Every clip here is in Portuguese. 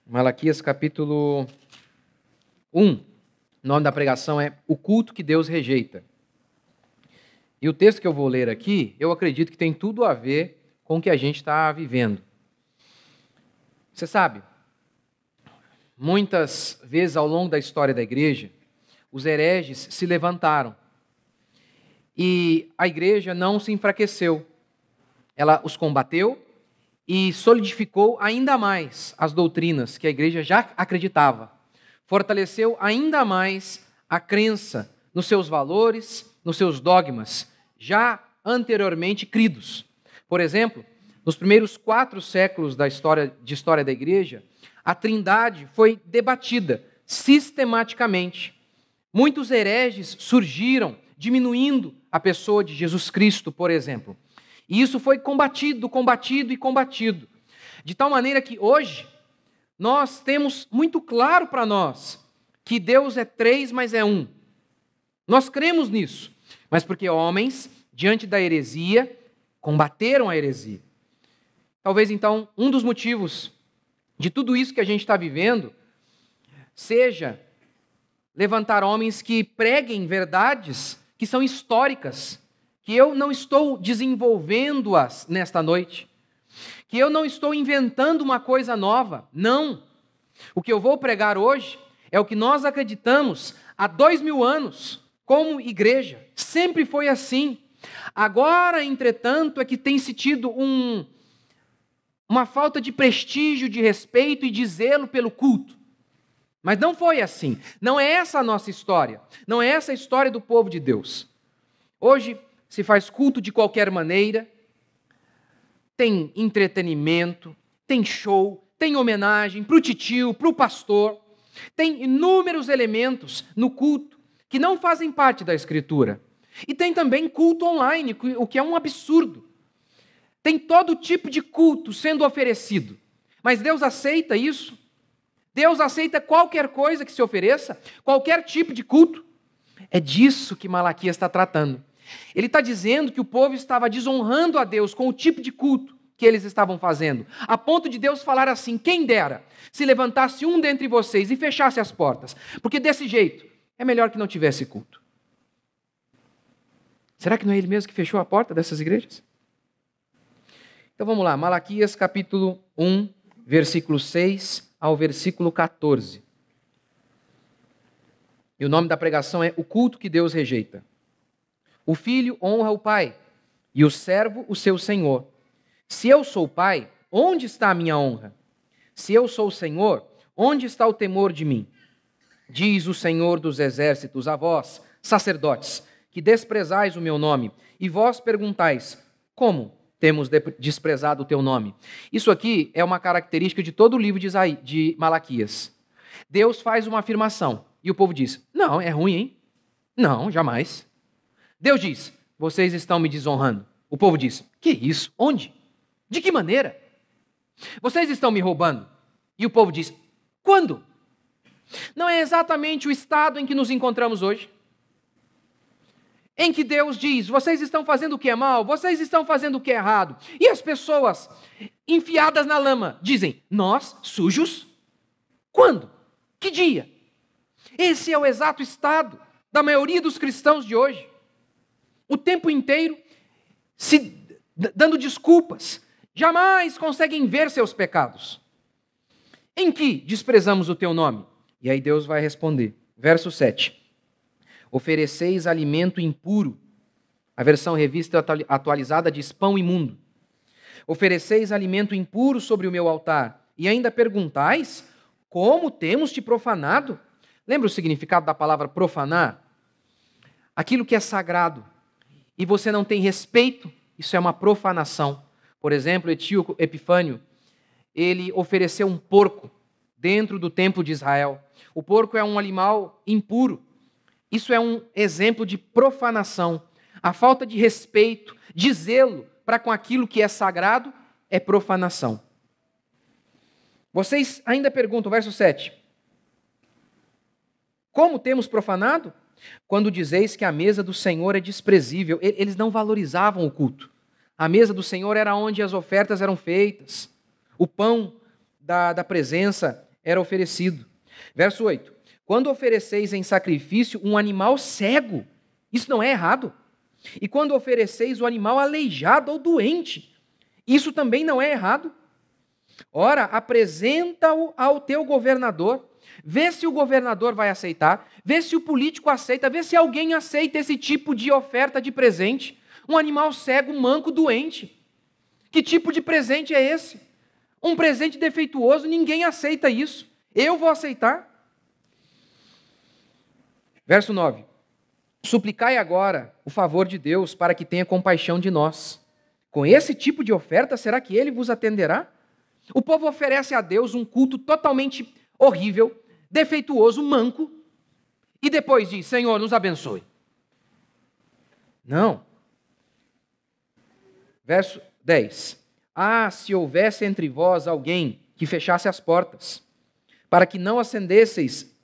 Malaquias capítulo 1. O nome da pregação é O Culto que Deus Rejeita. E o texto que eu vou ler aqui, eu acredito que tem tudo a ver com o que a gente está vivendo. Você sabe, muitas vezes ao longo da história da igreja, os hereges se levantaram. E a igreja não se enfraqueceu. Ela os combateu e solidificou ainda mais as doutrinas que a igreja já acreditava. Fortaleceu ainda mais a crença nos seus valores, nos seus dogmas, já anteriormente cridos. Por exemplo, nos primeiros 4 séculos da história da igreja, a Trindade foi debatida sistematicamente. Muitos hereges surgiram, diminuindo a pessoa de Jesus Cristo, por exemplo. E isso foi combatido, de tal maneira que hoje nós temos muito claro para nós que Deus é 3, mas é 1. Nós cremos nisso, mas porque homens, diante da heresia, combateram a heresia. Talvez então um dos motivos de tudo isso que a gente está vivendo seja levantar homens que preguem verdades que são históricas, que eu não estou desenvolvendo-as nesta noite, que eu não estou inventando uma coisa nova. Não. O que eu vou pregar hoje é o que nós acreditamos há 2000 anos como igreja. Sempre foi assim. Agora, entretanto, é que tem se tido uma falta de prestígio, de respeito e de zelo pelo culto. Mas não foi assim. Não é essa a nossa história. Não é essa a história do povo de Deus. Hoje se faz culto de qualquer maneira, tem entretenimento, tem show, tem homenagem para o titio, para o pastor, tem inúmeros elementos no culto que não fazem parte da Escritura. E tem também culto online, o que é um absurdo. Tem todo tipo de culto sendo oferecido. Mas Deus aceita isso? Deus aceita qualquer coisa que se ofereça? Qualquer tipo de culto? É disso que Malaquias está tratando. Ele está dizendo que o povo estava desonrando a Deus com o tipo de culto que eles estavam fazendo, a ponto de Deus falar assim: quem dera se levantasse um dentre vocês e fechasse as portas, porque desse jeito é melhor que não tivesse culto. Será que não é ele mesmo que fechou a porta dessas igrejas? Então vamos lá, Malaquias capítulo 1, versículo 6 ao versículo 14. E o nome da pregação é O Culto que Deus Rejeita. O filho honra o pai, e o servo o seu senhor. Se eu sou pai, onde está a minha honra? Se eu sou o Senhor, onde está o temor de mim? Diz o Senhor dos exércitos a vós, sacerdotes, que desprezais o meu nome, e vós perguntais: como temos desprezado o teu nome? Isso aqui é uma característica de todo o livro de Malaquias. Deus faz uma afirmação, e o povo diz: não, é ruim, hein? Não, jamais. Deus diz: vocês estão me desonrando. O povo diz: que isso? Onde? De que maneira? Vocês estão me roubando. E o povo diz: quando? Não é exatamente o estado em que nos encontramos hoje? Em que Deus diz: vocês estão fazendo o que é mal, vocês estão fazendo o que é errado. E as pessoas, enfiadas na lama, dizem: nós, sujos? Quando? Que dia? Esse é o exato estado da maioria dos cristãos de hoje. O tempo inteiro se dando desculpas, jamais conseguem ver seus pecados. Em que desprezamos o teu nome? E aí Deus vai responder. Verso 7. Ofereceis alimento impuro. A versão revista atualizada diz pão imundo. Ofereceis alimento impuro sobre o meu altar. E ainda perguntais: como temos te profanado? Lembra o significado da palavra profanar? Aquilo que é sagrado e você não tem respeito, isso é uma profanação. Por exemplo, Etíoco Epifânio, ele ofereceu um porco dentro do templo de Israel. O porco é um animal impuro. Isso é um exemplo de profanação. A falta de respeito, de zelo para com aquilo que é sagrado é profanação. Vocês ainda perguntam, verso 7. Como temos profanado? Quando dizeis que a mesa do Senhor é desprezível. Eles não valorizavam o culto. A mesa do Senhor era onde as ofertas eram feitas. O pão da presença era oferecido. Verso 8. Quando ofereceis em sacrifício um animal cego, isso não é errado. E quando ofereceis o animal aleijado ou doente, isso também não é errado. Ora, apresenta-o ao teu governador, vê se o governador vai aceitar, vê se o político aceita, vê se alguém aceita esse tipo de oferta de presente. Um animal cego, manco, doente. Que tipo de presente é esse? Um presente defeituoso, ninguém aceita isso. Eu vou aceitar. Verso 9. Suplicai agora o favor de Deus para que tenha compaixão de nós. Com esse tipo de oferta, será que ele vos atenderá? O povo oferece a Deus um culto totalmente horrível, defeituoso, manco, e depois diz, Senhor, nos abençoe. Não. Verso 10. Ah, se houvesse entre vós alguém que fechasse as portas, para que não acendesseis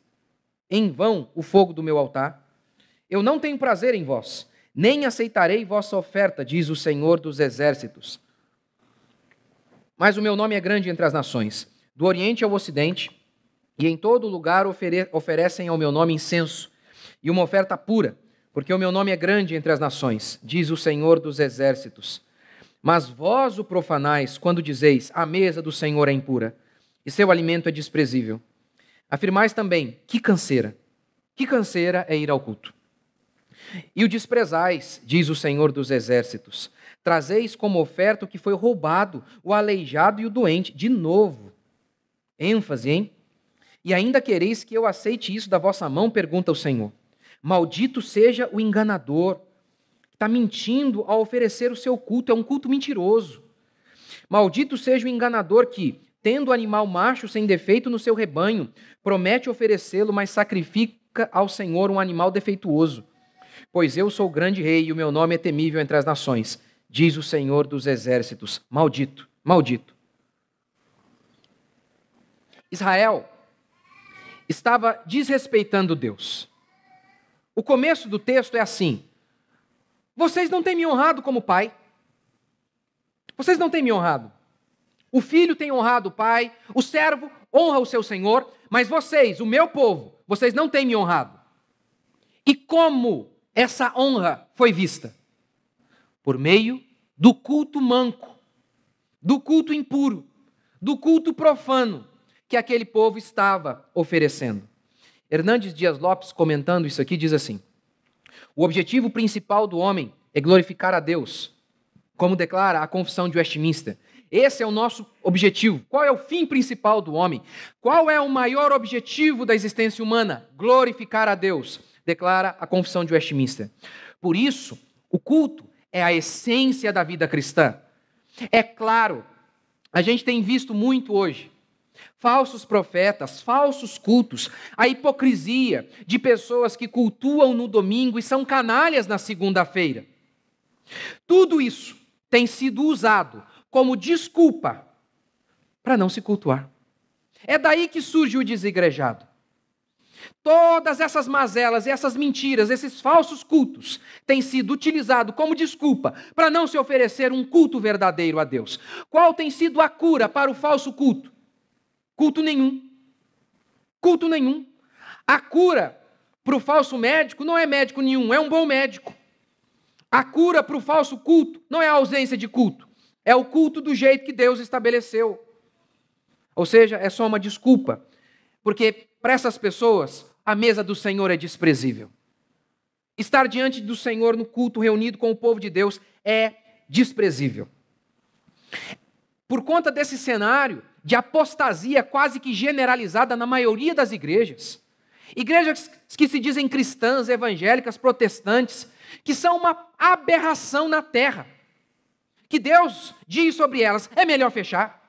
em vão o fogo do meu altar. Eu não tenho prazer em vós, nem aceitarei vossa oferta, diz o Senhor dos Exércitos. Mas o meu nome é grande entre as nações, do Oriente ao Ocidente, e em todo lugar oferecem ao meu nome incenso, e uma oferta pura, porque o meu nome é grande entre as nações, diz o Senhor dos Exércitos. Mas vós o profanais, quando dizeis, a mesa do Senhor é impura, e seu alimento é desprezível. Afirmais também, que canseira é ir ao culto. E o desprezais, diz o Senhor dos Exércitos. Trazeis como oferta o que foi roubado, o aleijado e o doente. De novo. ênfase, hein? E ainda quereis que eu aceite isso da vossa mão? Pergunta o Senhor. Maldito seja o enganador, que está mentindo ao oferecer o seu culto. É um culto mentiroso. Maldito seja o enganador que, tendo o animal macho sem defeito no seu rebanho, promete oferecê-lo, mas sacrifica ao Senhor um animal defeituoso. Pois eu sou o grande rei e o meu nome é temível entre as nações, diz o Senhor dos Exércitos. Maldito, maldito. Israel estava desrespeitando Deus. O começo do texto é assim: vocês não têm me honrado como pai. Vocês não têm me honrado. O filho tem honrado o pai, o servo honra o seu senhor, mas vocês, o meu povo, vocês não têm me honrado. E como essa honra foi vista? Por meio do culto manco, do culto impuro, do culto profano que aquele povo estava oferecendo. Hernandes Dias Lopes, comentando isso aqui, diz assim: o objetivo principal do homem é glorificar a Deus, como declara a Confissão de Westminster. Esse é o nosso objetivo. Qual é o fim principal do homem? Qual é o maior objetivo da existência humana? Glorificar a Deus, declara a Confissão de Westminster. Por isso, o culto é a essência da vida cristã. É claro, a gente tem visto muito hoje falsos profetas, falsos cultos, a hipocrisia de pessoas que cultuam no domingo e são canalhas na segunda-feira. Tudo isso tem sido usado como desculpa para não se cultuar. É daí que surge o desigrejado. Todas essas mazelas, essas mentiras, esses falsos cultos têm sido utilizados como desculpa para não se oferecer um culto verdadeiro a Deus. Qual tem sido a cura para o falso culto? Culto nenhum. Culto nenhum. A cura para o falso médico não é médico nenhum, é um bom médico. A cura para o falso culto não é a ausência de culto, é o culto do jeito que Deus estabeleceu. Ou seja, é só uma desculpa, porque para essas pessoas a mesa do Senhor é desprezível. Estar diante do Senhor no culto reunido com o povo de Deus é desprezível. Por conta desse cenário de apostasia quase que generalizada na maioria das igrejas que se dizem cristãs, evangélicas, protestantes, que são uma aberração na terra, que Deus diz sobre elas, é melhor fechar.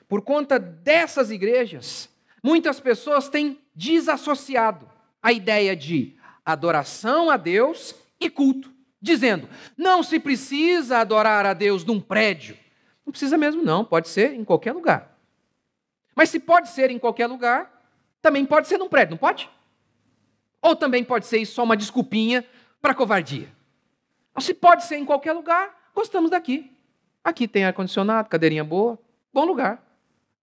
Por conta dessas igrejas, muitas pessoas têm desassociado a ideia de adoração a Deus e culto, dizendo, não se precisa adorar a Deus num prédio. Não precisa mesmo não, pode ser em qualquer lugar. Mas se pode ser em qualquer lugar, também pode ser num prédio, não pode? Ou também pode ser isso só uma desculpinha para covardia. Se pode ser em qualquer lugar, gostamos daqui. Aqui tem ar-condicionado, cadeirinha boa, bom lugar.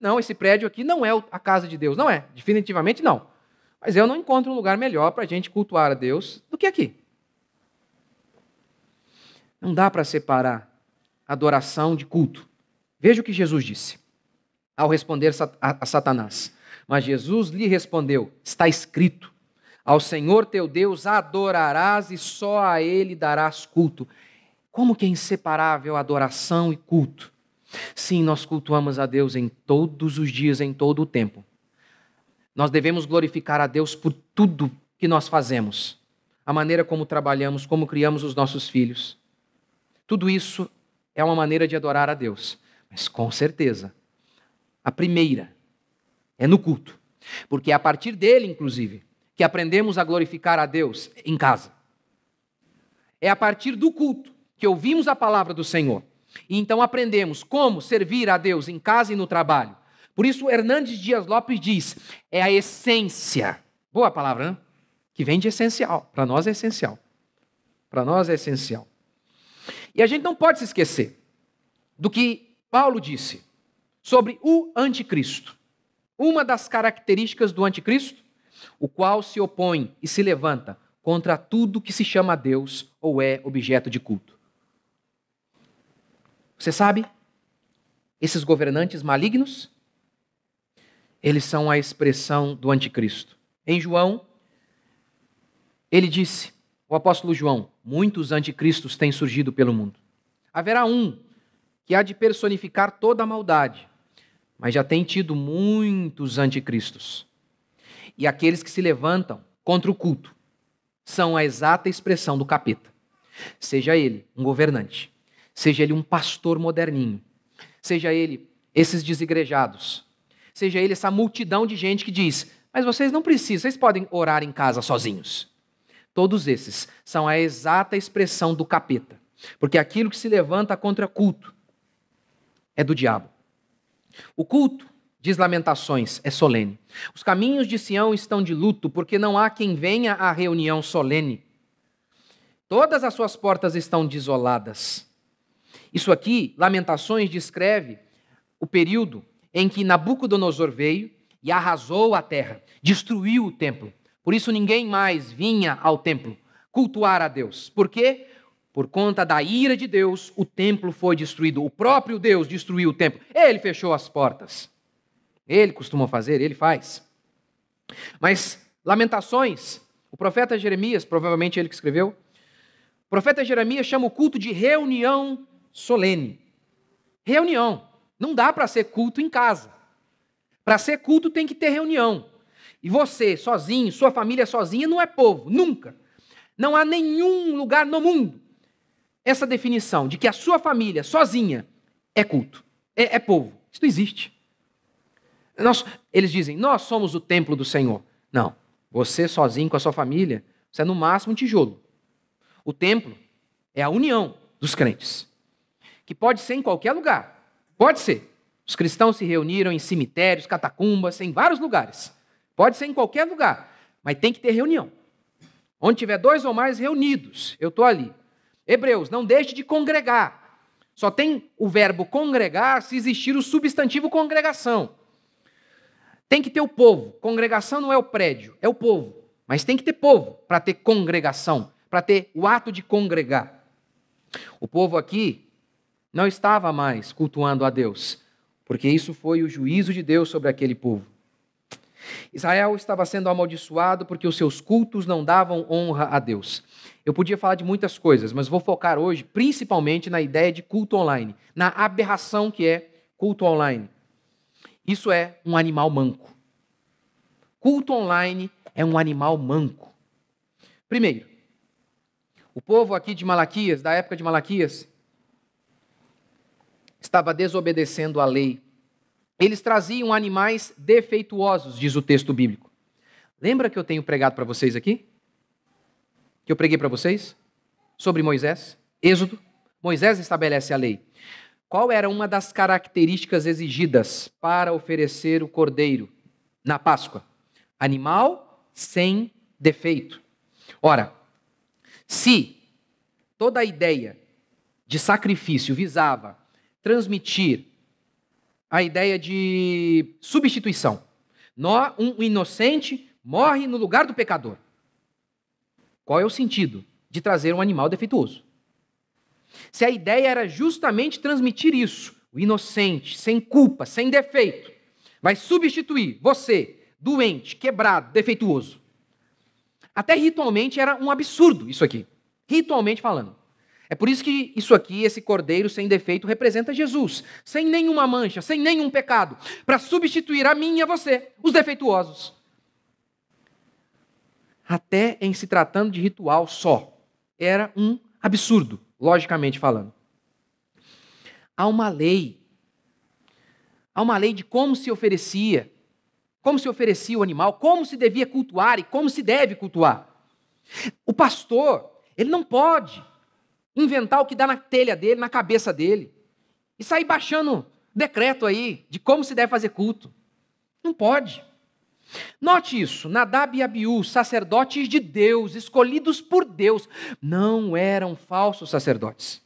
Não, esse prédio aqui não é a casa de Deus. Não é, definitivamente não. Mas eu não encontro um lugar melhor para a gente cultuar a Deus do que aqui. Não dá para separar adoração de culto. Veja o que Jesus disse ao responder a Satanás. Mas Jesus lhe respondeu, está escrito, ao Senhor teu Deus adorarás e só a Ele darás culto. Como que é inseparável adoração e culto? Sim, nós cultuamos a Deus em todos os dias, em todo o tempo. Nós devemos glorificar a Deus por tudo que nós fazemos. A maneira como trabalhamos, como criamos os nossos filhos. Tudo isso é uma maneira de adorar a Deus. Mas com certeza, a primeira é no culto. Porque é a partir dele, inclusive, que aprendemos a glorificar a Deus em casa. É a partir do culto que ouvimos a palavra do Senhor. E então aprendemos como servir a Deus em casa e no trabalho. Por isso, Hernandes Dias Lopes diz, é a essência. Boa palavra, né? Que vem de essencial. Para nós é essencial. Para nós é essencial. E a gente não pode se esquecer do que Paulo disse sobre o anticristo. Uma das características do anticristo, o qual se opõe e se levanta contra tudo que se chama Deus ou é objeto de culto. Você sabe, esses governantes malignos, eles são a expressão do anticristo. Em João, ele disse, o apóstolo João, muitos anticristos têm surgido pelo mundo. Haverá um que há de personificar toda a maldade, mas já tem tido muitos anticristos. E aqueles que se levantam contra o culto são a exata expressão do capeta. Seja ele um governante, seja ele um pastor moderninho, seja ele esses desigrejados, seja ele essa multidão de gente que diz, mas vocês não precisam, vocês podem orar em casa sozinhos. Todos esses são a exata expressão do capeta, porque aquilo que se levanta contra culto é do diabo. O culto, diz Lamentações, é solene. Os caminhos de Sião estão de luto, porque não há quem venha à reunião solene. Todas as suas portas estão desoladas. Isso aqui, Lamentações, descreve o período em que Nabucodonosor veio e arrasou a terra, destruiu o templo. Por isso ninguém mais vinha ao templo cultuar a Deus. Por quê? Por conta da ira de Deus, o templo foi destruído. O próprio Deus destruiu o templo. Ele fechou as portas. Ele costuma fazer, ele faz. Mas Lamentações, o profeta Jeremias, provavelmente ele que escreveu, o profeta Jeremias chama o culto de reunião solene. Reunião. Não dá para ser culto em casa. Para ser culto tem que ter reunião. E você, sozinho, sua família sozinha, não é povo, nunca. Não há nenhum lugar no mundo essa definição de que a sua família sozinha é culto, é povo. Isso não existe. Eles dizem, nós somos o templo do Senhor. Não, você sozinho com a sua família, você é no máximo um tijolo. O templo é a união dos crentes, que pode ser em qualquer lugar. Pode ser. Os cristãos se reuniram em cemitérios, catacumbas, em vários lugares. Pode ser em qualquer lugar, mas tem que ter reunião. Onde tiver 2 ou mais reunidos, eu estou ali. Hebreus, não deixe de congregar. Só tem o verbo congregar se existir o substantivo congregação. Tem que ter o povo. Congregação não é o prédio, é o povo. Mas tem que ter povo para ter congregação, para ter o ato de congregar. O povo aqui não estava mais cultuando a Deus, porque isso foi o juízo de Deus sobre aquele povo. Israel estava sendo amaldiçoado porque os seus cultos não davam honra a Deus. Eu podia falar de muitas coisas, mas vou focar hoje principalmente na ideia de culto online, na aberração que é culto online. Isso é um animal manco. Culto online é um animal manco. Primeiro, o povo aqui de Malaquias, da época de Malaquias, estava desobedecendo a lei. Eles traziam animais defeituosos, diz o texto bíblico. Lembra que eu tenho pregado para vocês aqui? Que eu preguei para vocês? Sobre Moisés, Êxodo. Moisés estabelece a lei. Qual era uma das características exigidas para oferecer o cordeiro na Páscoa? Animal sem defeito. Ora, se toda a ideia de sacrifício visava transmitir a ideia de substituição. Um inocente morre no lugar do pecador. Qual é o sentido de trazer um animal defeituoso? Se a ideia era justamente transmitir isso, o inocente, sem culpa, sem defeito, vai substituir você, doente, quebrado, defeituoso. Até ritualmente era um absurdo isso aqui, ritualmente falando. É por isso que isso aqui, esse cordeiro sem defeito, representa Jesus, sem nenhuma mancha, sem nenhum pecado, para substituir a mim e a você, os defeituosos. Até em se tratando de ritual só, era um absurdo, logicamente falando. Há uma lei de como se oferecia o animal, como se devia cultuar e como se deve cultuar. O pastor, ele não pode inventar o que dá na telha dele, na cabeça dele, e sair baixando decreto aí de como se deve fazer culto. Não pode. Note isso, Nadab e Abiú, sacerdotes de Deus, escolhidos por Deus, não eram falsos sacerdotes.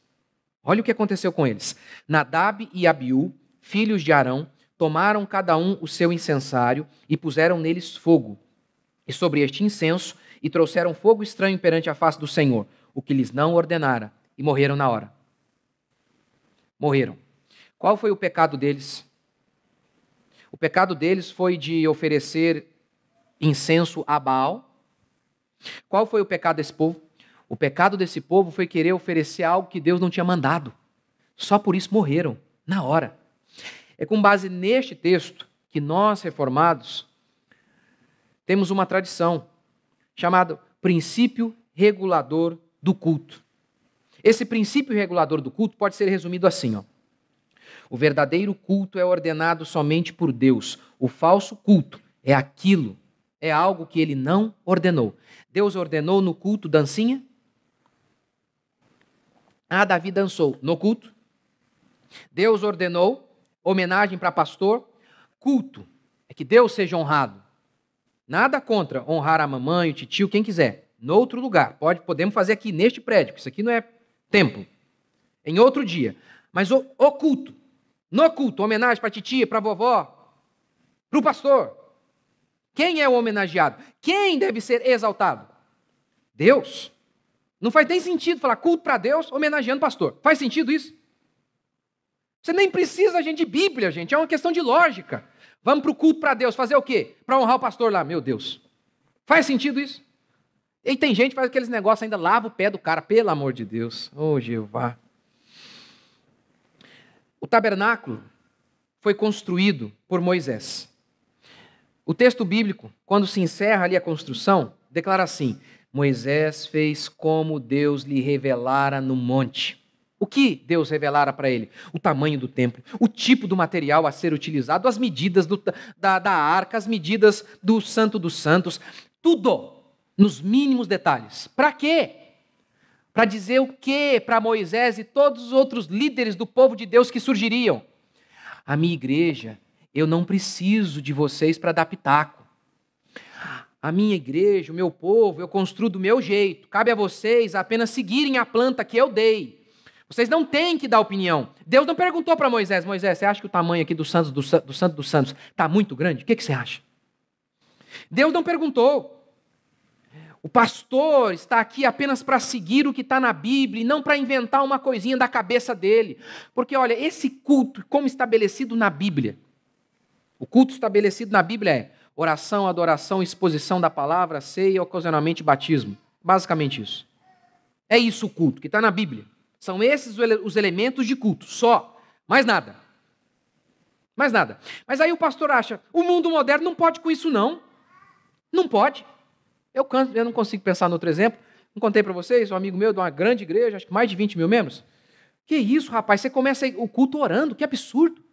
Olha o que aconteceu com eles. Nadab e Abiú, filhos de Arão, tomaram cada um o seu incensário e puseram neles fogo. E sobre este incenso, e trouxeram fogo estranho perante a face do Senhor, o que lhes não ordenara, e morreram na hora. Morreram. Qual foi o pecado deles? O pecado deles foi de oferecer incenso a Baal. Qual foi o pecado desse povo? O pecado desse povo foi querer oferecer algo que Deus não tinha mandado. Só por isso morreram, na hora. É com base neste texto que nós, reformados, temos uma tradição chamada princípio regulador do culto. Esse princípio regulador do culto pode ser resumido assim, ó. O verdadeiro culto é ordenado somente por Deus. O falso culto é algo que ele não ordenou. Deus ordenou no culto dancinha? Davi dançou no culto. Deus ordenou homenagem para pastor. Culto é que Deus seja honrado. Nada contra honrar a mamãe, o titio, quem quiser. No outro lugar. Podemos fazer aqui neste prédio, porque isso aqui não é templo. Em outro dia. Mas o culto. No culto, homenagem para a titia, para a vovó, para o pastor. Quem é o homenageado? Quem deve ser exaltado? Deus. Não faz nem sentido falar culto para Deus homenageando o pastor. Faz sentido isso? Você nem precisa, gente, de Bíblia, gente. É uma questão de lógica. Vamos para o culto para Deus. Fazer o quê? Para honrar o pastor lá. Meu Deus. Faz sentido isso? E tem gente que faz aqueles negócios, ainda lava o pé do cara. Pelo amor de Deus. Ô, Jeová. O tabernáculo foi construído por Moisés. O texto bíblico, quando se encerra ali a construção, declara assim: Moisés fez como Deus lhe revelara no monte. O que Deus revelara para ele? O tamanho do templo, o tipo do material a ser utilizado, as medidas da arca, as medidas do Santo dos Santos, tudo nos mínimos detalhes. Para quê? Para dizer o quê para Moisés e todos os outros líderes do povo de Deus que surgiriam? A minha igreja, eu não preciso de vocês para dar pitaco. A minha igreja, o meu povo, eu construo do meu jeito. Cabe a vocês apenas seguirem a planta que eu dei. Vocês não têm que dar opinião. Deus não perguntou para Moisés: Moisés, você acha que o tamanho aqui do Santo dos Santos está muito grande? O que você acha? Deus não perguntou. O pastor está aqui apenas para seguir o que está na Bíblia e não para inventar uma coisinha da cabeça dele. Porque, olha, esse culto, como estabelecido na Bíblia, o culto estabelecido na Bíblia é oração, adoração, exposição da palavra, ceia, ocasionalmente batismo. Basicamente isso. É isso o culto que está na Bíblia. São esses os elementos de culto, só. Mais nada. Mais nada. Mas aí o pastor acha, o mundo moderno não pode com isso não. Não pode. Eu não consigo pensar no outro exemplo. Não contei para vocês, um amigo meu de uma grande igreja, acho que mais de 20 mil membros. Que isso, rapaz? Você começa o culto orando, que absurdo.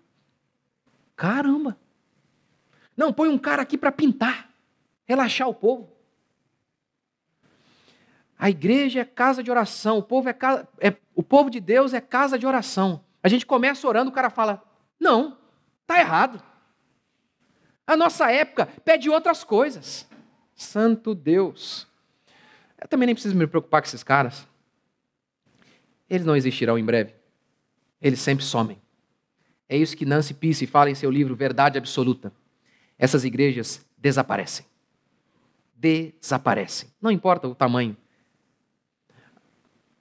Caramba. Não, põe um cara aqui para pintar, relaxar o povo. A igreja é casa de oração, o povo de Deus é casa de oração. A gente começa orando, o cara fala, não, está errado. A nossa época pede outras coisas. Santo Deus. Eu também nem preciso me preocupar com esses caras. Eles não existirão em breve. Eles sempre somem. É isso que Nancy Pearcey fala em seu livro Verdade Absoluta. Essas igrejas desaparecem. Desaparecem. Não importa o tamanho.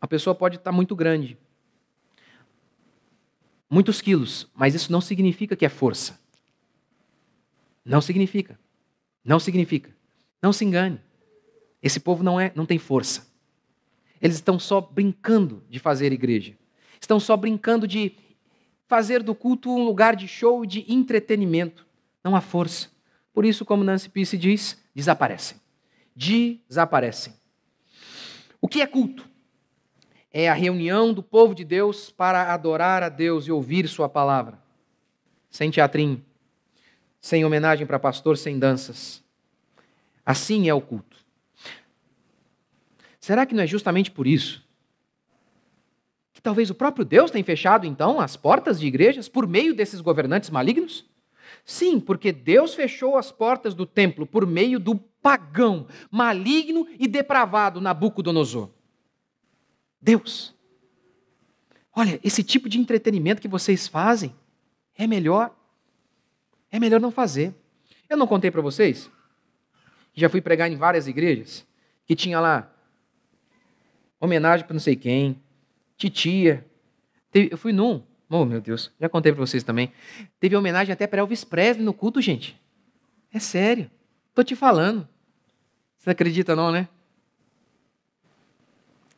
A pessoa pode estar muito grande. Muitos quilos, mas isso não significa que é força. Não significa. Não significa. Não se engane. Esse povo não tem força. Eles estão só brincando de fazer igreja. Estão só brincando de fazer do culto um lugar de show e de entretenimento. Não há força. Por isso, como Nancy Pearcey diz, desaparecem. Desaparecem. O que é culto? É a reunião do povo de Deus para adorar a Deus e ouvir sua palavra. Sem teatrinho, sem homenagem para pastor, sem danças. Assim é o culto. Será que não é justamente por isso que talvez o próprio Deus tenha fechado, então, as portas de igrejas por meio desses governantes malignos? Sim, porque Deus fechou as portas do templo por meio do pagão, maligno e depravado Nabucodonosor. Deus. Olha, esse tipo de entretenimento que vocês fazem é melhor não fazer. Eu não contei para vocês, já fui pregar em várias igrejas, que tinha lá homenagem para não sei quem, titia. Eu fui num, oh meu Deus, já contei para vocês também, teve homenagem até para Elvis Presley no culto, gente. É sério, tô te falando. Você não acredita não, né?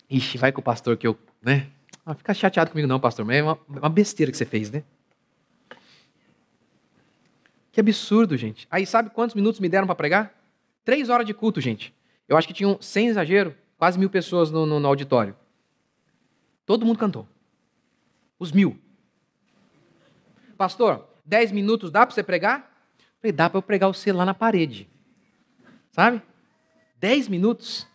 Ixi, vai com o pastor que eu, né? Não fica chateado comigo não, pastor, mas é uma besteira que você fez, né? Que absurdo, gente. Aí sabe quantos minutos me deram para pregar? 3 horas de culto, gente. Eu acho que tinham, sem exagero, quase 1.000 pessoas no auditório. Todo mundo cantou. Os 1.000. Pastor, 10 minutos dá para você pregar? Eu falei, dá para eu pregar o selo lá na parede. Sabe? 10 minutos.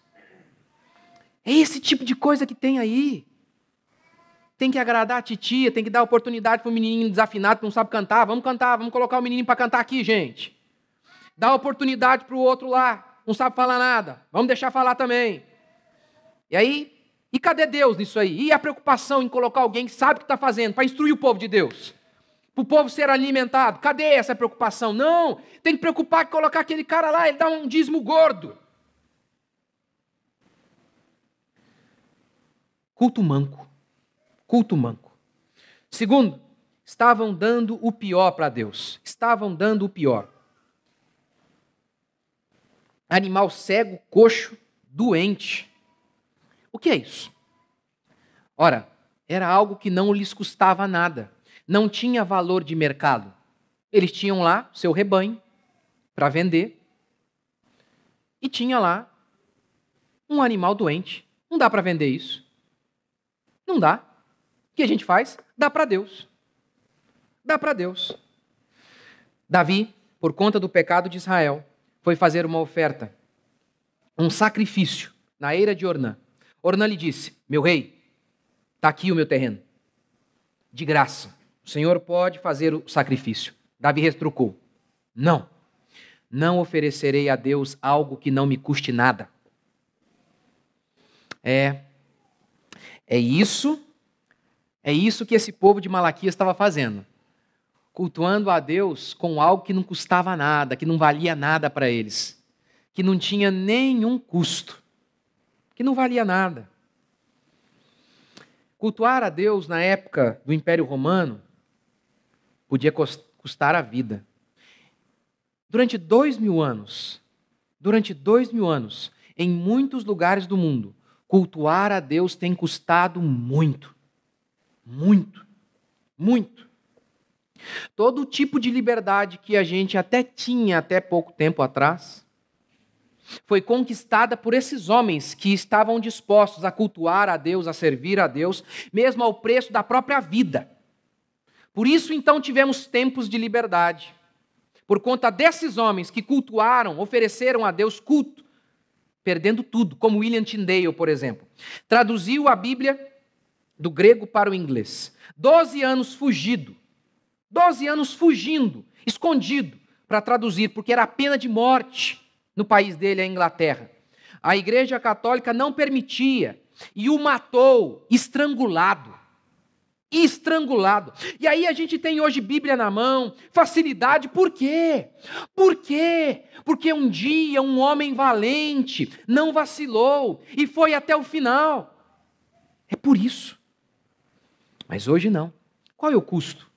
É esse tipo de coisa que tem aí. Tem que agradar a titia, tem que dar oportunidade para o menininho desafinado que não sabe cantar. Vamos cantar, vamos colocar o menininho para cantar aqui, gente. Dá oportunidade para o outro lá, não sabe falar nada. Vamos deixar falar também. E aí, e cadê Deus nisso aí? E a preocupação em colocar alguém que sabe o que está fazendo, para instruir o povo de Deus? Para o povo ser alimentado. Cadê essa preocupação? Não, tem que preocupar em colocar aquele cara lá, ele dá um dízimo gordo. Culto manco. Culto manco. Segundo, estavam dando o pior para Deus. Estavam dando o pior. Animal cego, coxo, doente. O que é isso? Ora, era algo que não lhes custava nada. Não tinha valor de mercado. Eles tinham lá seu rebanho para vender. E tinha lá um animal doente. Não dá para vender isso. Não dá. O que a gente faz? Dá para Deus. Dá para Deus. Davi, por conta do pecado de Israel, foi fazer uma oferta, um sacrifício, na eira de Ornã. Ornã lhe disse, meu rei, está aqui o meu terreno, de graça, o Senhor pode fazer o sacrifício. Davi retrucou, não oferecerei a Deus algo que não me custe nada. É isso que esse povo de Malaquias estava fazendo. Cultuando a Deus com algo que não custava nada, que não valia nada para eles. Que não tinha nenhum custo. Que não valia nada. Cultuar a Deus na época do Império Romano podia custar a vida. Durante 2.000 anos, em muitos lugares do mundo, cultuar a Deus tem custado muito. Muito. Muito. Todo tipo de liberdade que a gente até tinha até pouco tempo atrás foi conquistada por esses homens que estavam dispostos a cultuar a Deus, a servir a Deus, mesmo ao preço da própria vida. Por isso, então, tivemos tempos de liberdade. Por conta desses homens que cultuaram, ofereceram a Deus culto, perdendo tudo, como William Tyndale, por exemplo. Traduziu a Bíblia do grego para o inglês. 12 anos fugindo, escondido, para traduzir, porque era a pena de morte no país dele, a Inglaterra. A Igreja Católica não permitia e o matou estrangulado. estrangulado. E aí a gente tem hoje Bíblia na mão, facilidade, por quê? Por quê? Porque um dia um homem valente não vacilou e foi até o final. É por isso. Mas hoje não. Qual é o custo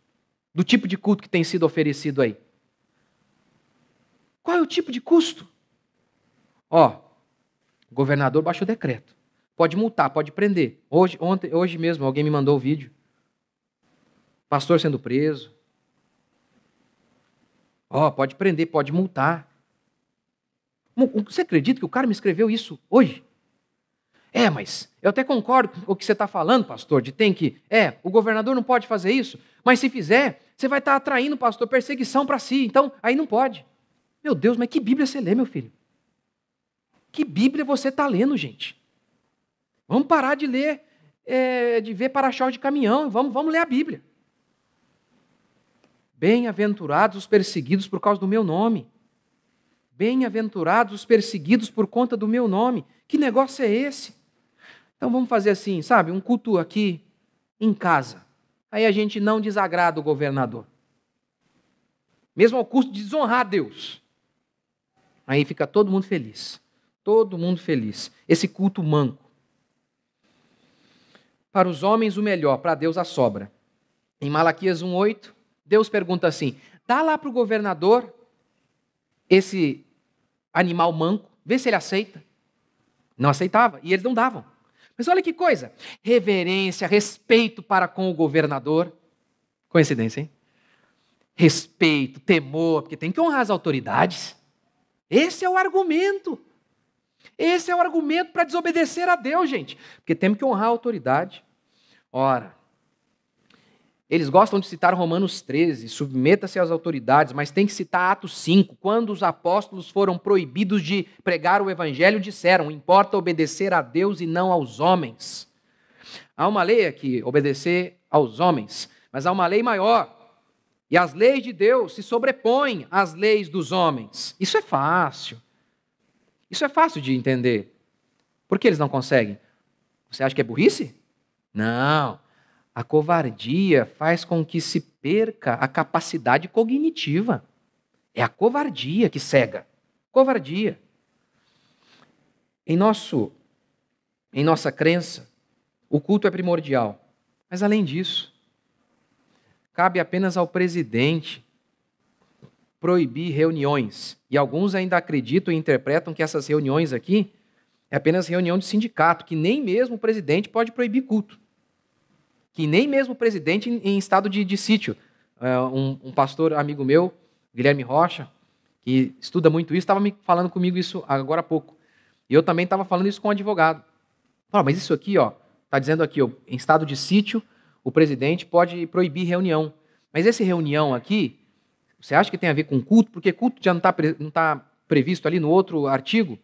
do tipo de culto que tem sido oferecido aí? Qual é o tipo de custo? O governador baixou decreto. Pode multar, pode prender. Hoje mesmo alguém me mandou o vídeo. Pastor sendo preso. Pode prender, pode multar. Você acredita que o cara me escreveu isso hoje? Mas eu até concordo com o que você está falando, pastor, de o governador não pode fazer isso, mas se fizer, você vai estar atraindo, pastor, perseguição para si, então aí não pode. Meu Deus, mas que Bíblia você lê, meu filho? Que Bíblia você está lendo, gente? Vamos parar de ler, de ver para-choque de caminhão, vamos ler a Bíblia. Bem-aventurados os perseguidos por causa do meu nome. Bem-aventurados os perseguidos por conta do meu nome. Que negócio é esse? Então vamos fazer assim, sabe? Um culto aqui em casa. Aí a gente não desagrada o governador. Mesmo ao custo de desonrar a Deus. Aí fica todo mundo feliz. Todo mundo feliz. Esse culto manco. Para os homens o melhor, para Deus a sobra. Em Malaquias 1:8, Deus pergunta assim, dá lá para o governador esse animal manco, vê se ele aceita. Não aceitava, e eles não davam. Mas olha que coisa, reverência, respeito para com o governador. Coincidência, hein? Respeito, temor, porque tem que honrar as autoridades. Esse é o argumento. Esse é o argumento para desobedecer a Deus, gente. Porque temos que honrar a autoridade. Ora, eles gostam de citar Romanos 13, submeta-se às autoridades, mas tem que citar Atos 5, quando os apóstolos foram proibidos de pregar o evangelho, disseram, importa obedecer a Deus e não aos homens. Há uma lei aqui, obedecer aos homens, mas há uma lei maior. E as leis de Deus se sobrepõem às leis dos homens. Isso é fácil. Isso é fácil de entender. Por que eles não conseguem? Você acha que é burrice? Não. A covardia faz com que se perca a capacidade cognitiva. É a covardia que cega. Covardia. Em nossa crença, o culto é primordial. Mas além disso, cabe apenas ao presidente proibir reuniões. E alguns ainda acreditam e interpretam que essas reuniões aqui é apenas reunião de sindicato, que nem mesmo o presidente pode proibir culto. Que nem mesmo o presidente em estado de sítio. Um pastor amigo meu, Guilherme Rocha, que estuda muito isso, estava me falando comigo isso agora há pouco. E eu também estava falando isso com um advogado. Mas isso aqui, está dizendo aqui, em estado de sítio, o presidente pode proibir reunião. Mas essa reunião aqui, você acha que tem a ver com culto? Porque culto já não está previsto ali no outro artigo?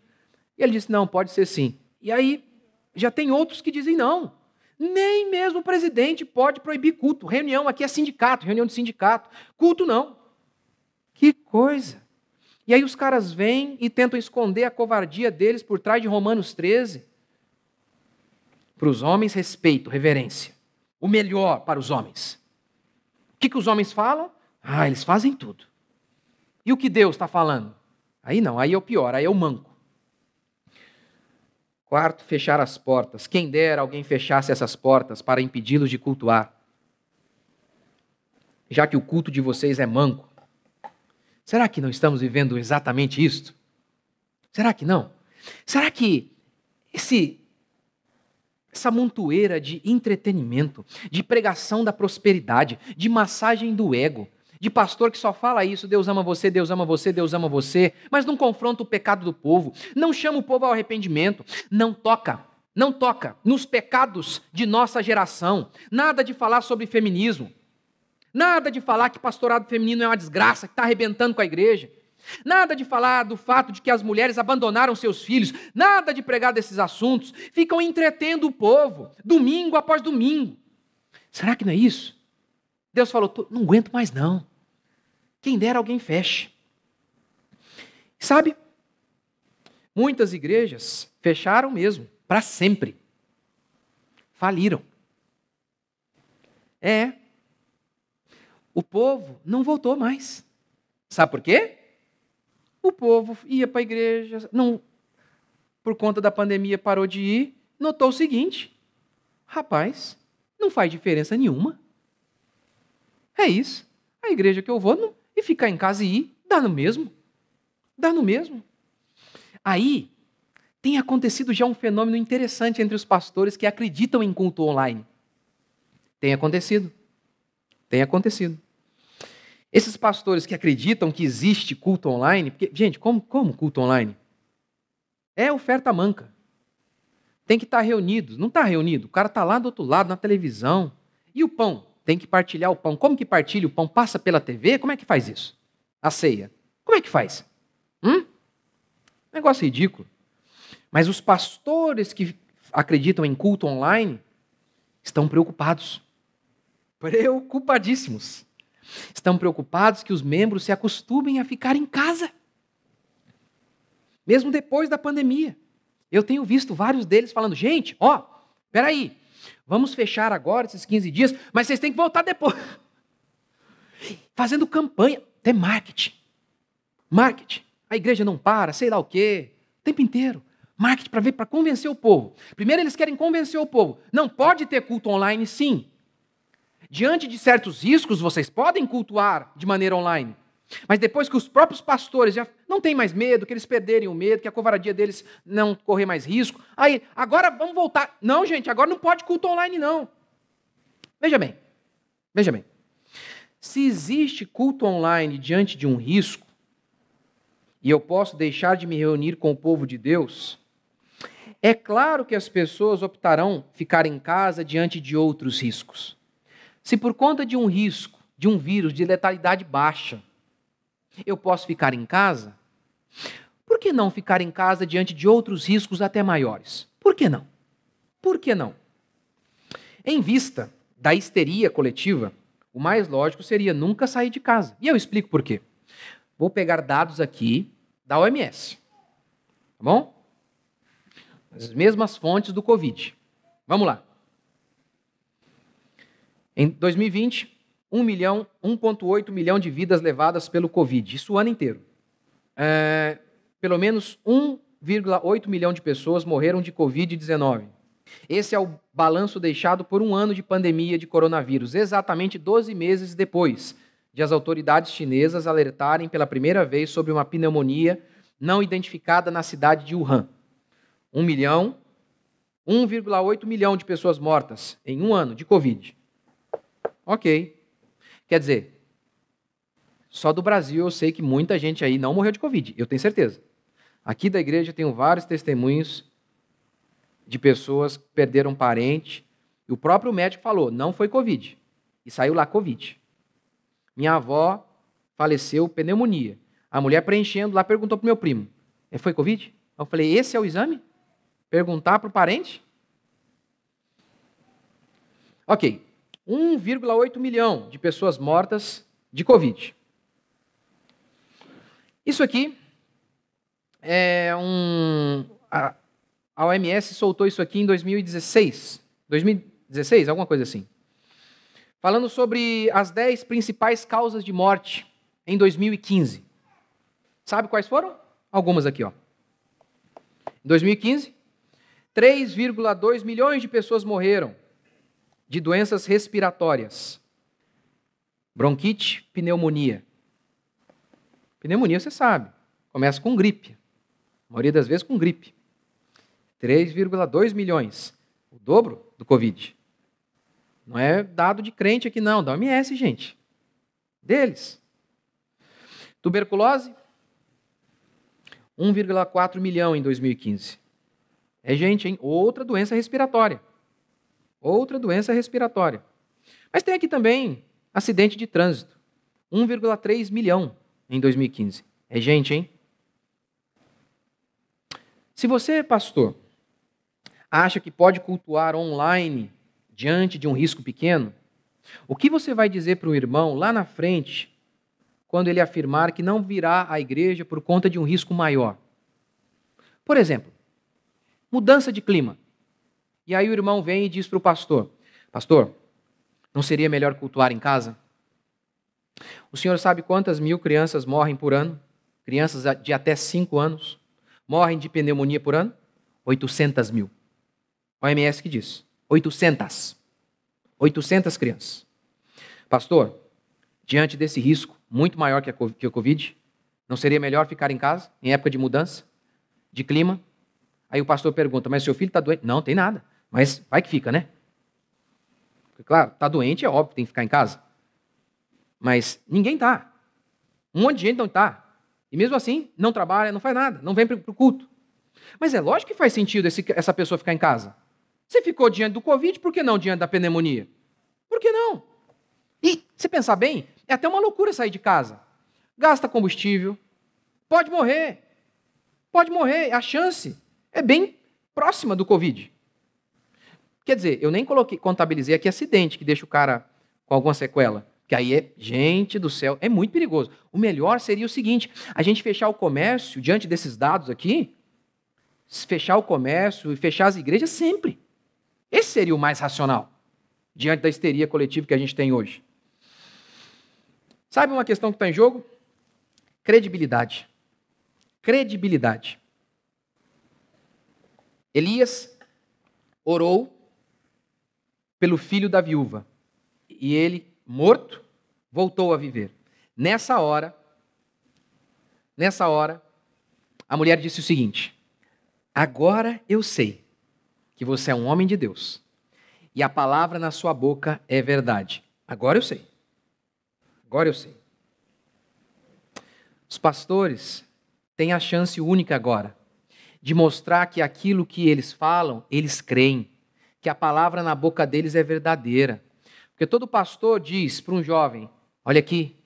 E ele disse, não, pode ser sim. E aí, já tem outros que dizem não. Nem mesmo o presidente pode proibir culto. Reunião aqui é sindicato, reunião de sindicato. Culto não. Que coisa. E aí os caras vêm e tentam esconder a covardia deles por trás de Romanos 13. Para os homens, respeito, reverência. O melhor para os homens. O que os homens falam? Eles fazem tudo. E o que Deus está falando? Aí não, aí é o pior, aí é o manco. Quarto, fechar as portas. Quem dera alguém fechasse essas portas para impedi-los de cultuar. Já que o culto de vocês é manco. Será que não estamos vivendo exatamente isto? Será que não? Será que essa montoeira de entretenimento, de pregação da prosperidade, de massagem do ego, de pastor que só fala isso, Deus ama você, Deus ama você, Deus ama você, mas não confronta o pecado do povo, não chama o povo ao arrependimento, não toca nos pecados de nossa geração, nada de falar sobre feminismo, nada de falar que pastorado feminino é uma desgraça, que está arrebentando com a igreja, nada de falar do fato de que as mulheres abandonaram seus filhos, nada de pregar desses assuntos, ficam entretendo o povo, domingo após domingo. Será que não é isso? Deus falou, não aguento mais não. Quem dera alguém feche. Sabe, muitas igrejas fecharam mesmo, para sempre. Faliram. É. O povo não voltou mais. Sabe por quê? O povo ia para a igreja, não, por conta da pandemia parou de ir, notou o seguinte: rapaz, não faz diferença nenhuma. É isso. A igreja que eu vou não, e ficar em casa e ir, dá no mesmo. Dá no mesmo. Aí, tem acontecido já um fenômeno interessante entre os pastores que acreditam em culto online. Tem acontecido. Tem acontecido. Esses pastores que acreditam que existe culto online, porque, gente, como culto online? É oferta manca. Tem que estar reunido. Não está reunido. O cara está lá do outro lado, na televisão. E o pão? Tem que partilhar o pão. Como que partilha o pão? Passa pela TV? Como é que faz isso? A ceia. Como é que faz? Negócio ridículo. Mas os pastores que acreditam em culto online estão preocupados. Preocupadíssimos. Estão preocupados que os membros se acostumem a ficar em casa. Mesmo depois da pandemia. Eu tenho visto vários deles falando, gente, peraí, vamos fechar agora esses 15 dias, mas vocês têm que voltar depois. Fazendo campanha, até marketing. Marketing. A igreja não para, sei lá o quê, o tempo inteiro. Marketing para convencer o povo. Primeiro eles querem convencer o povo. Não pode ter culto online, sim. Diante de certos riscos, vocês podem cultuar de maneira online. Mas depois que os próprios pastores já não têm mais medo, que eles perderem o medo, que a covardia deles não correr mais risco, aí, agora vamos voltar. Não, gente, agora não pode culto online, não. Veja bem. Se existe culto online diante de um risco, e eu posso deixar de me reunir com o povo de Deus, é claro que as pessoas optarão ficar em casa diante de outros riscos. Se por conta de um risco, de um vírus de letalidade baixa, eu posso ficar em casa, por que não ficar em casa diante de outros riscos até maiores? Por que não? Por que não? Em vista da histeria coletiva, o mais lógico seria nunca sair de casa. E eu explico por quê. Vou pegar dados aqui da OMS. Tá bom? As mesmas fontes do Covid. Vamos lá. Em 2020, 1,8 milhão de vidas levadas pelo Covid. Isso o ano inteiro. Pelo menos 1,8 milhão de pessoas morreram de Covid-19. Esse é o balanço deixado por um ano de pandemia de coronavírus, exatamente 12 meses depois de as autoridades chinesas alertarem pela primeira vez sobre uma pneumonia não identificada na cidade de Wuhan. 1,8 milhão de pessoas mortas em um ano de Covid. Ok. Quer dizer, só do Brasil eu sei que muita gente aí não morreu de Covid, eu tenho certeza. Aqui da igreja eu tenho vários testemunhos de pessoas que perderam parente, e o próprio médico falou, não foi Covid, e saiu lá Covid. Minha avó faleceu, pneumonia. A mulher preenchendo lá perguntou para o meu primo, foi Covid? Eu falei, esse é o exame? Perguntar para o parente? Ok, 1,8 milhão de pessoas mortas de Covid. Isso aqui é a OMS soltou isso aqui em 2016. 2016, alguma coisa assim. Falando sobre as 10 principais causas de morte em 2015. Sabe quais foram? Algumas aqui, ó. Em 2015, 3,2 milhões de pessoas morreram de doenças respiratórias. Bronquite, pneumonia. Pneumonia, você sabe, começa com gripe. A maioria das vezes com gripe. 3,2 milhões. O dobro do Covid. Não é dado de crente aqui não, da OMS, gente. Deles. Tuberculose, 1,4 milhão em 2015. É gente, hein? Outra doença respiratória. Outra doença respiratória. Mas tem aqui também acidente de trânsito. 1,3 milhão em 2015. É gente, hein? Se você, pastor, acha que pode cultuar online diante de um risco pequeno, o que você vai dizer para o irmão lá na frente quando ele afirmar que não virá à igreja por conta de um risco maior? Por exemplo, mudança de clima. E aí o irmão vem e diz para o pastor, pastor, Não seria melhor cultuar em casa? O senhor sabe quantas mil crianças morrem por ano? Crianças de até 5 anos morrem de pneumonia por ano? 800 mil. OMS que diz. 800. 800 crianças. Pastor, diante desse risco muito maior que o Covid, não seria melhor ficar em casa, em época de mudança, de clima? Aí o pastor pergunta, mas seu filho está doente? Não, tem nada. Mas vai que fica, né? Porque, claro, está doente, é óbvio que tem que ficar em casa. Mas ninguém está. Um monte de gente não está. E mesmo assim, não trabalha, não faz nada, não vem para o culto. Mas é lógico que faz sentido essa pessoa ficar em casa. Você ficou diante do Covid, por que não diante da pneumonia? Por que não? E, se pensar bem, é até uma loucura sair de casa. Gasta combustível, pode morrer. Pode morrer, a chance é bem próxima do Covid. Quer dizer, eu nem contabilizei aqui acidente que deixa o cara com alguma sequela. Que aí gente do céu, é muito perigoso. O melhor seria o seguinte, a gente fechar o comércio, diante desses dados aqui, fechar o comércio e fechar as igrejas sempre. Esse seria o mais racional, diante da histeria coletiva que a gente tem hoje. Sabe uma questão que está em jogo? Credibilidade. Credibilidade. Elias orou pelo filho da viúva e ele, morto, voltou a viver. Nessa hora, a mulher disse o seguinte: agora eu sei que você é um homem de Deus e a palavra na sua boca é verdade. Agora eu sei. Agora eu sei. Os pastores têm a chance única agora de mostrar que aquilo que eles falam, eles creem, que a palavra na boca deles é verdadeira. Porque todo pastor diz para um jovem, olha aqui,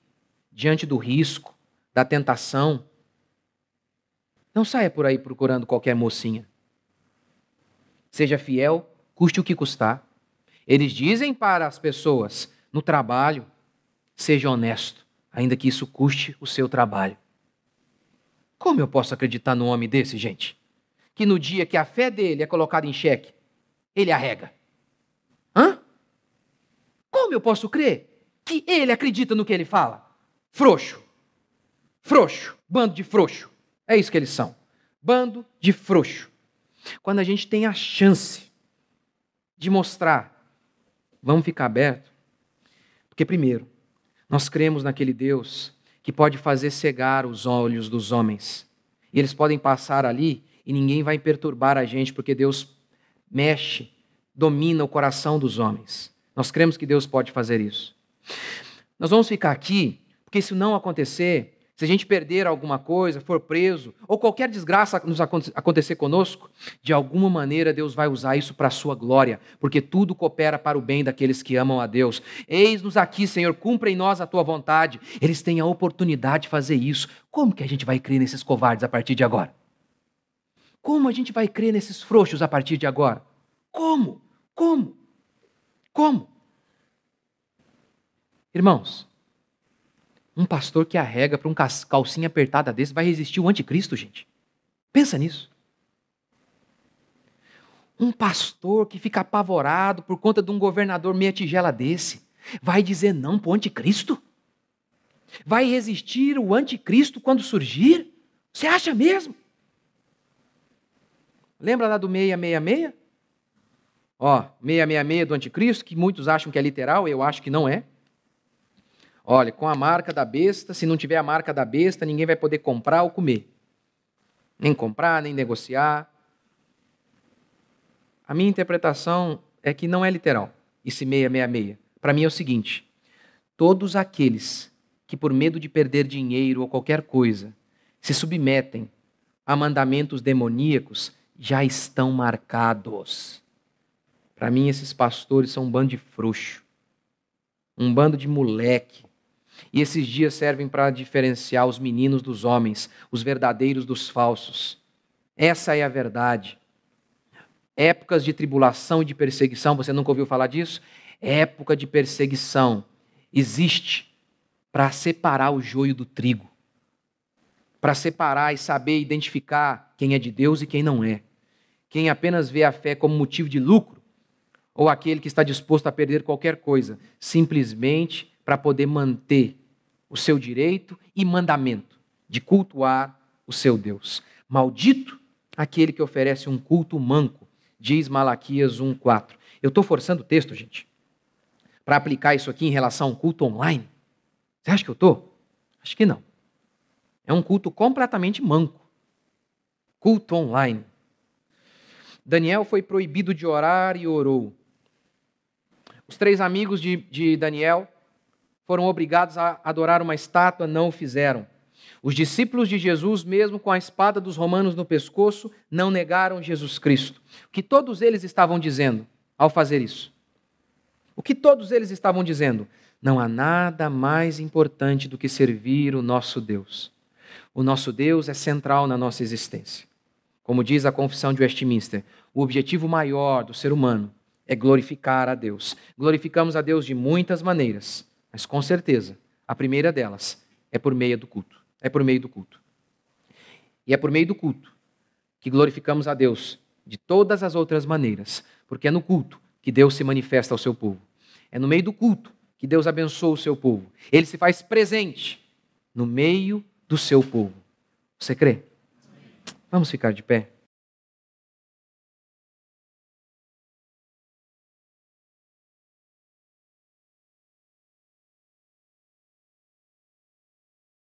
diante do risco, da tentação, não saia por aí procurando qualquer mocinha. Seja fiel, custe o que custar. Eles dizem para as pessoas, no trabalho, seja honesto, ainda que isso custe o seu trabalho. Como eu posso acreditar num homem desse, gente? Que no dia que a fé dele é colocada em xeque, ele arrega. Hã? Como eu posso crer que ele acredita no que ele fala? Frouxo. Frouxo. Bando de frouxo. É isso que eles são. Bando de frouxo. Quando a gente tem a chance de mostrar, vamos ficar aberto. Porque, primeiro, nós cremos naquele Deus que pode fazer cegar os olhos dos homens. E eles podem passar ali e ninguém vai perturbar a gente, porque Deus mexe, domina o coração dos homens. Nós cremos que Deus pode fazer isso. Nós vamos ficar aqui, porque se não acontecer, se a gente perder alguma coisa, for preso, ou qualquer desgraça nos acontecer conosco, de alguma maneira Deus vai usar isso para a sua glória, porque tudo coopera para o bem daqueles que amam a Deus. Eis-nos aqui, Senhor, cumpra em nós a tua vontade. Eles têm a oportunidade de fazer isso. Como que a gente vai crer nesses covardes a partir de agora? Como a gente vai crer nesses frouxos a partir de agora? Como? Irmãos, um pastor que arrega para um calcinha apertada desse vai resistir o anticristo, gente? Pensa nisso. Um pastor que fica apavorado por conta de um governador meia tigela desse vai dizer não para o anticristo? Vai resistir o anticristo quando surgir? Você acha mesmo? Lembra lá do 666? 666 do anticristo, que muitos acham que é literal, eu acho que não é. Olha, com a marca da besta, se não tiver a marca da besta, ninguém vai poder comprar ou comer. Nem comprar, nem negociar. A minha interpretação é que não é literal, esse 666. Para mim é o seguinte: todos aqueles que por medo de perder dinheiro ou qualquer coisa se submetem a mandamentos demoníacos já estão marcados. Para mim esses pastores são um bando de frouxo, um bando de moleque. E esses dias servem para diferenciar os meninos dos homens, os verdadeiros dos falsos. Essa é a verdade. Épocas de tribulação e de perseguição, você nunca ouviu falar disso? Época de perseguição existe para separar o joio do trigo, para separar e saber identificar quem é de Deus e quem não é. Quem apenas vê a fé como motivo de lucro, ou aquele que está disposto a perder qualquer coisa, simplesmente para poder manter o seu direito e mandamento de cultuar o seu Deus. Maldito aquele que oferece um culto manco, diz Malaquias 1:4. Eu estou forçando o texto, gente, para aplicar isso aqui em relação ao culto online. Você acha que eu estou? Acho que não. É um culto completamente manco. Culto online. Daniel foi proibido de orar e orou. Os 3 amigos de Daniel foram obrigados a adorar uma estátua, não o fizeram. Os discípulos de Jesus, mesmo com a espada dos romanos no pescoço, não negaram Jesus Cristo. O que todos eles estavam dizendo ao fazer isso? O que todos eles estavam dizendo? Não há nada mais importante do que servir o nosso Deus. O nosso Deus é central na nossa existência. Como diz a Confissão de Westminster, o objetivo maior do ser humano é glorificar a Deus. Glorificamos a Deus de muitas maneiras, mas com certeza, a primeira delas é por meio do culto. É por meio do culto. E é por meio do culto que glorificamos a Deus de todas as outras maneiras, porque é no culto que Deus se manifesta ao seu povo. É no meio do culto que Deus abençoa o seu povo. Ele se faz presente no meio do seu povo. Você crê? Vamos ficar de pé?